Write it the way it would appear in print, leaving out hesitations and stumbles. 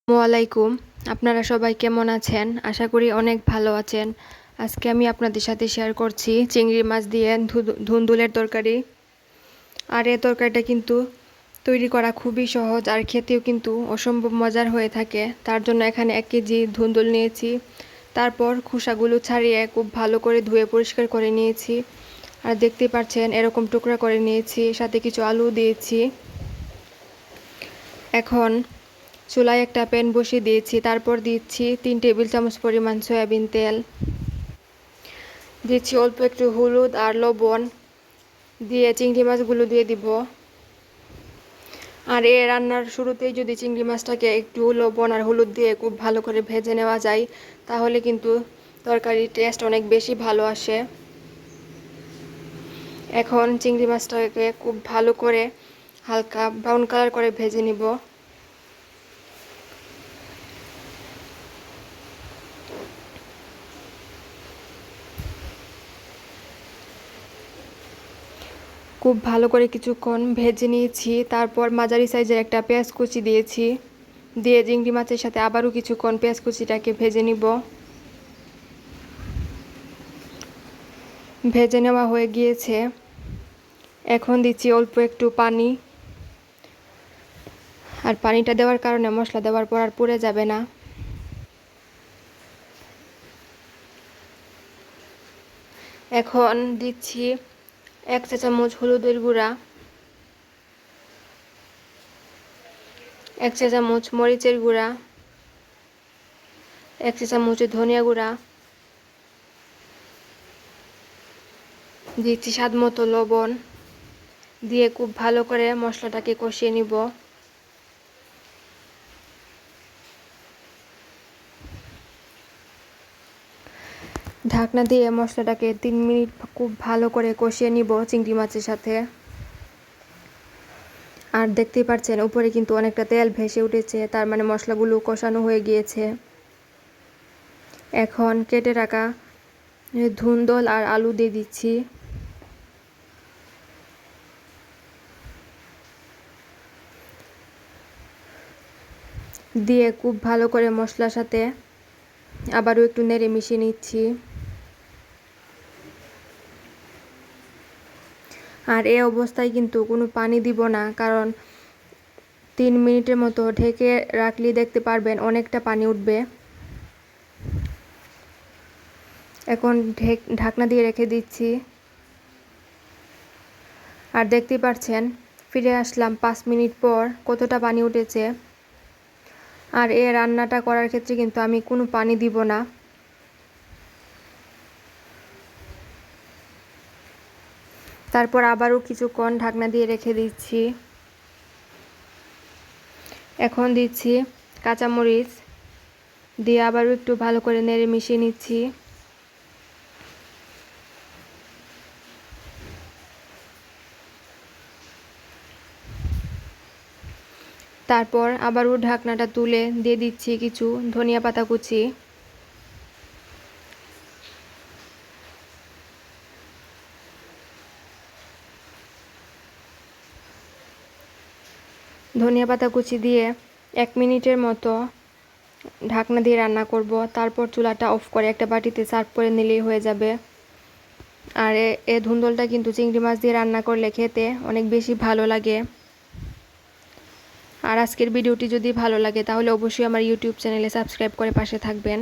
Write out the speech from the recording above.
ওয়ালাইকুম। আপনারা সবাই কেমন আছেন? আশা করি অনেক ভালো আছেন। আজকে আমি আপনাদের সাথে শেয়ার করছি চিংড়ি মাছ দিয়ে ধুন্দুলের তরকারি। আর এই তরকারিটা কিন্তু তৈরি করা খুবই সহজ আর খেতেও কিন্তু অসম্ভব মজার হয়ে থাকে। তার জন্য এখানে 1 কেজি ধুন্দুল নিয়েছি। তারপর খোসাগুলো ছাড়িয়ে খুব ভালো করে ধুয়ে পরিষ্কার করে নিয়েছি। আর দেখতেই পাচ্ছেন এরকম টুকরা করে নিয়েছি, সাথে কিছু আলু দিয়েছি। এখন চুলায় একটা প্যান বসিয়ে দিয়েছি। তারপর দিচ্ছি 3 টেবিল চামচ পরিমাণ সয়াবিন তেল, দিচ্ছি অল্প একটু হলুদ আর লবণ, দিয়ে চিংড়ি মাছগুলো দিয়ে দিব। আর এই রান্নার শুরুতেই যদি চিংড়ি মাছটাকে একটু লবণ আর হলুদ দিয়ে খুব ভালো করে ভেজে নেওয়া যায়, তাহলে কিন্তু তরকারির টেস্ট অনেক বেশি ভালো আসে। এখন চিংড়ি মাছটাকে খুব ভালো করে হালকা ব্রাউন কালার করে ভেজে নিব। খুব ভালো করে কিছুক্ষণ ভেজে নিয়েছি। তারপর মাঝারি সাইজের একটা পেঁয়াজ কুচি দিয়েছি, দিয়ে চিংড়ি মাছের সাথে আবারও কিছুক্ষণ পেঁয়াজ কুচিটাকে ভেজে নিব। ভেজে নেওয়া হয়ে গিয়েছে। এখন দিচ্ছি অল্প একটু পানি। আর পানিটা দেওয়ার কারণে মশলা দেওয়ার পর আর পুড়ে যাবে না। এখন দিচ্ছি 1 চা চামচ হলুদের গুঁড়া, 1 চা চামচ মরিচের গুঁড়া, 1 চা চামচ ধনিয়া গুঁড়া, দিচ্ছি স্বাদ মতো লবণ, দিয়ে খুব ভালো করে মশলাটাকে কষিয়ে নিব। ঢাকনা দিয়ে মশলাটাকে 3 মিনিট খুব ভালো করে কষিয়ে নিব চিংড়ি মাছের সাথে। আর দেখতেই পাচ্ছেন উপরে কিন্তু অনেকটা তেল ভেসে উঠেছে, তার মানে মশলাগুলো কষানো হয়ে গিয়েছে। এখন কেটে রাখা ধুন্দুল আর আলু দিয়ে দিচ্ছি। দিয়ে খুব ভালো করে মশলার সাথে আবারও একটু নেড়ে মিশিয়ে নিচ্ছি। আর এই অবস্থায় কিন্তু কোনো পানি দিব না, কারণ 3 মিনিটের মতো ঢেকে রাখলে দেখতে পারবেন অনেকটা পানি উঠবে। এখন ঢাকনা দিয়ে রেখে দিচ্ছি। আর দেখতেই পাচ্ছেন ফিরে আসলাম 5 মিনিট পর কতটা পানি উঠেছে। আর এই রান্নাটা করার ক্ষেত্রে কিন্তু আমি কোনো পানি দিব না। তারপর আবারও কিছুক্ষণ ঢাকনা দিয়ে রেখে দিচ্ছি। এখন দিচ্ছি কাঁচামরিচ, দিয়ে আবারও একটু ভালো করে নেড়ে মিশিয়ে নিচ্ছি। তারপর আবারও ঢাকনাটা তুলে দিয়ে দিচ্ছি কিছু ধনিয়া পাতা কুচি। ধনিয়া পাতা কুচি দিয়ে 1 মিনিটের মতো ঢাকনা দিয়ে রান্না করব। তারপর চুলাটা অফ করে একটা বাটিতে সার্ভ করে নিলেই হয়ে যাবে। আর এই ধুন্দুলটা কিন্তু চিংড়ি মাছ দিয়ে রান্না করলে খেতে অনেক বেশি ভালো লাগে। আর আজকের ভিডিওটি যদি ভালো লাগে তাহলে অবশ্যই আমার ইউটিউব চ্যানেলে সাবস্ক্রাইব করে পাশে থাকবেন।